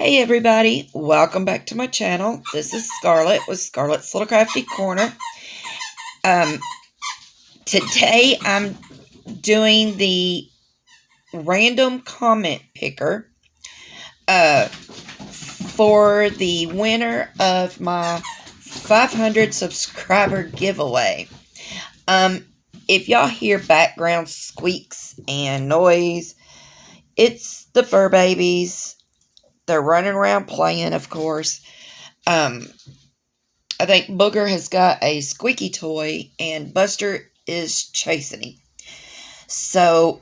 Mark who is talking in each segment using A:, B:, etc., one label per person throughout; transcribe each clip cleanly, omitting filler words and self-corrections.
A: Hey everybody, welcome back to my channel. This is Scarlet with Scarlet's Little Crafty Corner. Today I'm doing the random comment picker for the winner of my 500 subscriber giveaway. If y'all hear background squeaks and noise, it's the fur babies. They're running around playing, of course. I think Booger has got a squeaky toy, and Buster is chasing him. So,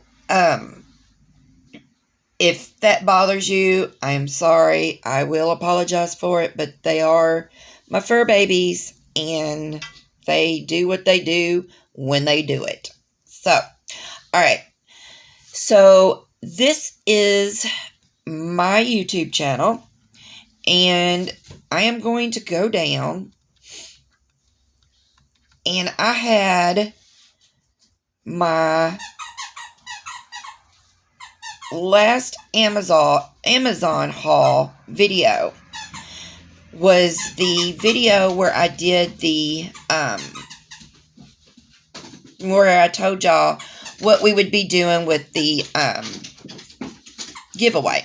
A: if that bothers you, I'm sorry. I will apologize for it, but they are my fur babies, and they do what they do when they do it. So, alright. So, this is my YouTube channel, and I am going to go down, and I had my last Amazon haul video was the video where I did the where I told y'all what we would be doing with the giveaway.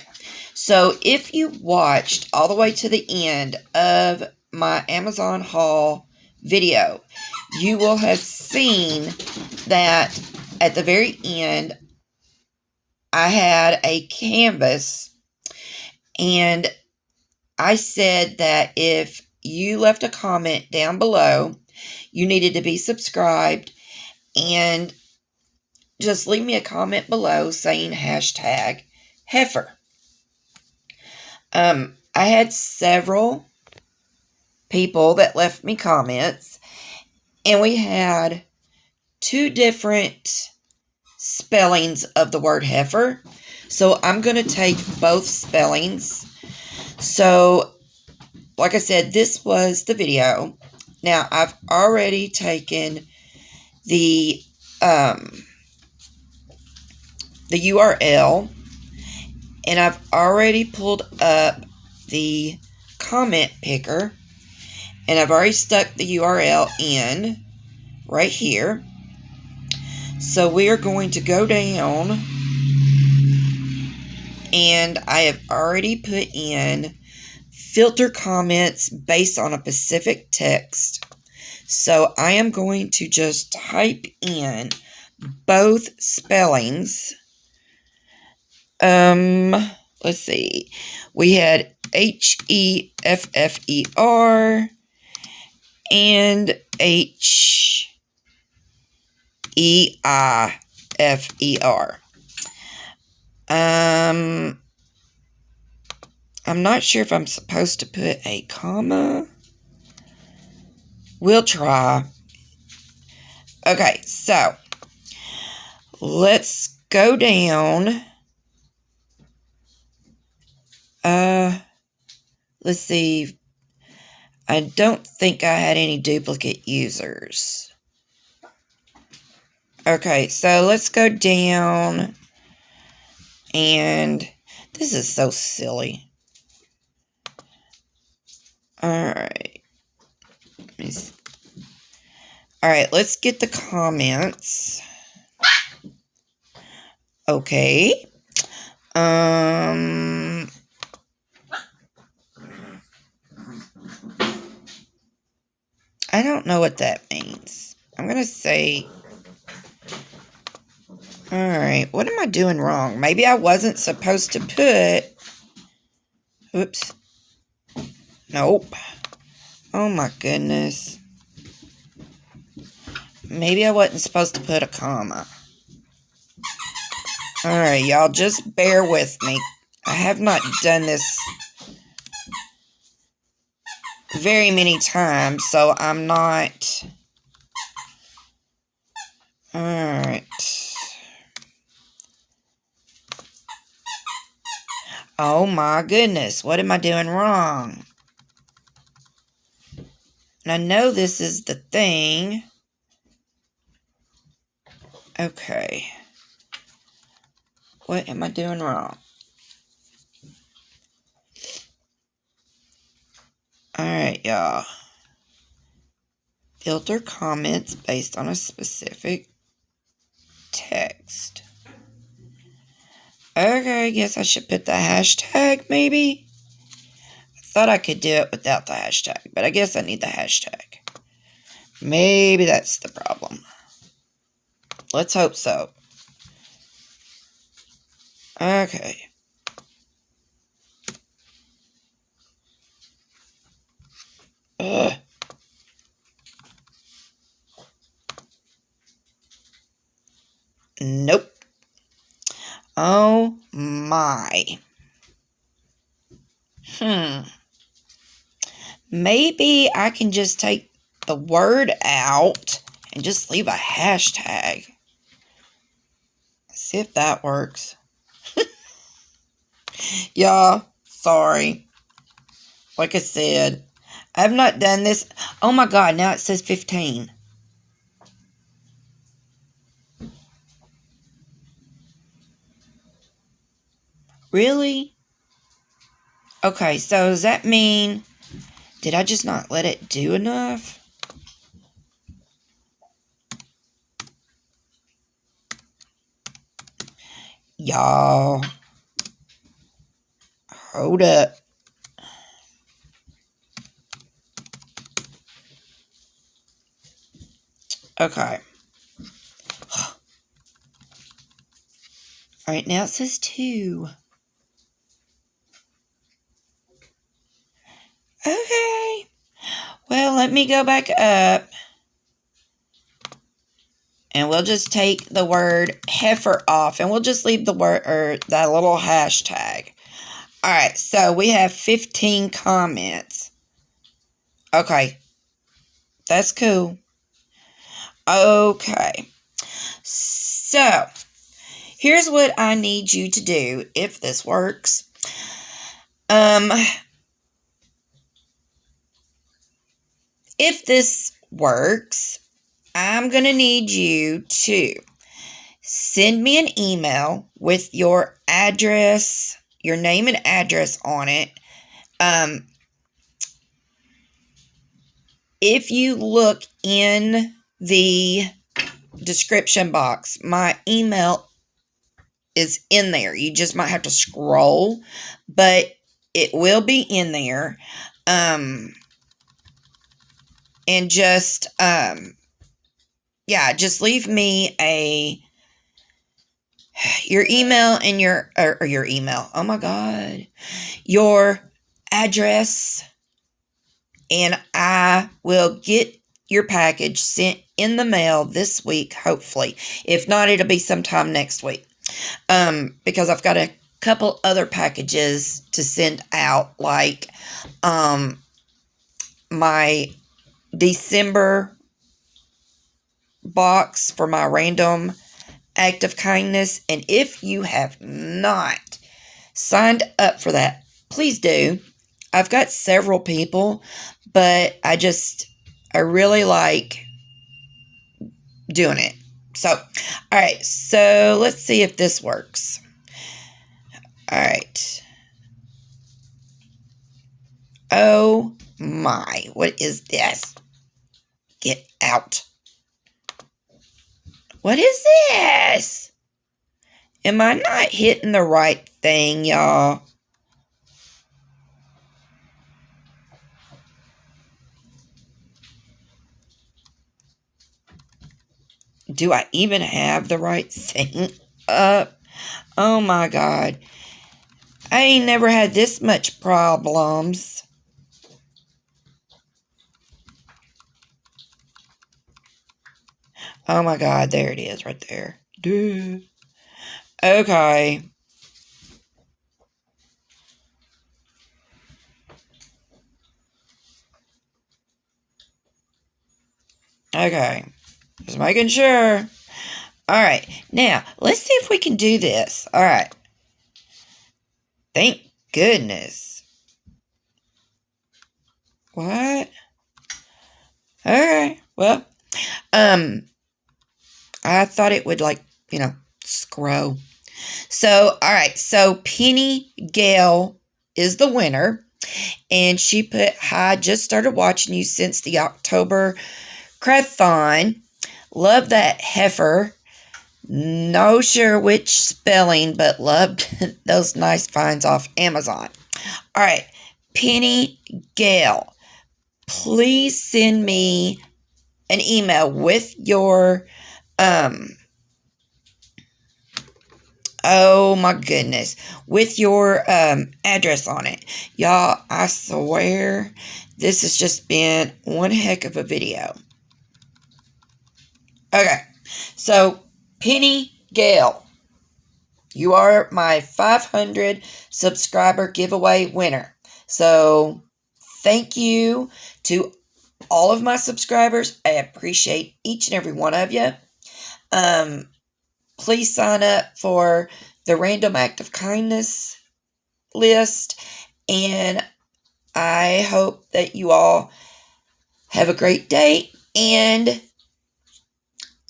A: So if you watched all the way to the end of my Amazon haul video, you will have seen that at the very end I had a canvas, and I said that if you left a comment down below, you needed to be subscribed, and just leave me a comment below saying hashtag heifer. I had several people that left me comments, and we had two different spellings of the word heifer. So I'm going to take both spellings. So, like I said, this was the video. Now, I've already taken the URL, and I've already pulled up the comment picker, and I've already stuck the URL in right here. So we are going to go down, and I have already put in filter comments based on a specific text. So I am going to just type in both spellings. Let's see. We had HEFFER and HEIFER. I'm not sure if I'm supposed to put a comma. We'll try. Okay, so let's go down. Let's see. I don't think I had any duplicate users. Okay, so let's go down, and this is so silly. Alright. Alright, let's get the comments. Okay. I don't know what that means. I'm gonna say... Alright, what am I doing wrong? Maybe I wasn't supposed to put... Oops. Nope. Oh my goodness. Maybe I wasn't supposed to put a comma. Alright, y'all, just bear with me. I have not done this very many times, so I'm not... Alright. Oh my goodness, what am I doing wrong? And I know this is the thing. Okay. What am I doing wrong? Alright, y'all. Filter comments based on a specific text. Okay, I guess I should put the hashtag, maybe? I thought I could do it without the hashtag, but I guess I need the hashtag. Maybe that's the problem. Let's hope so. Okay. Ugh. Nope. Oh my. Maybe I can just take the word out and just leave a hashtag. See if that works. Y'all, sorry. Like I said, I have not done this. Oh my God, now it says 15. Really? Okay, so does that mean, did I just not let it do enough? Y'all, hold up. Okay. Alright, now it says 2. Okay. Well, let me go back up. And we'll just take the word heifer off. And we'll just leave the word, or that little hashtag. Alright, so we have 15 comments. Okay. That's cool. Okay. So, here's what I need you to do if this works. If this works, I'm going to need you to send me an email with your address, your name and address on it. If you look in the description box, my email is in there. You just might have to scroll, but it will be in there. And just, just leave me your email and your email. Oh my God. Your address, and I will get your package sent in the mail this week, hopefully. If not, it'll be sometime next week. Because I've got a couple other packages to send out, like, my December box for my random act of kindness. And if you have not signed up for that, please do. I've got several people, but I really like doing it. So, alright, so let's see if this works. Alright. Oh my, what is this? Get out. What is this? Am I not hitting the right thing, y'all? Do I even have the right thing up? Oh my God. I ain't never had this much problems. Oh my God, there it is right there. Duh. Okay. Okay. Just making sure. Alright. Now, let's see if we can do this. Alright. Thank goodness. What? Okay. Well, I thought it would, like, scroll. So, alright. So, Penny Gale is the winner. And she put, hi, just started watching you since the October Crafthon. Love that heifer. No sure which spelling, but loved those nice finds off Amazon. All right, Penny Gale, please send me an email with your, oh my goodness, with your address on it. Y'all, I swear, this has just been one heck of a video. Okay, so Penny Gale, you are my 500 subscriber giveaway winner. So thank you to all of my subscribers. I appreciate each and every one of you. Please sign up for the Random Act of Kindness list. And I hope that you all have a great day. And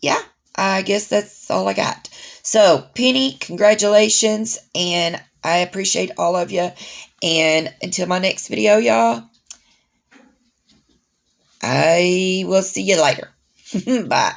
A: yeah, I guess that's all I got. So, Penny, congratulations, and I appreciate all of you. And until my next video, y'all, I will see you later. Bye.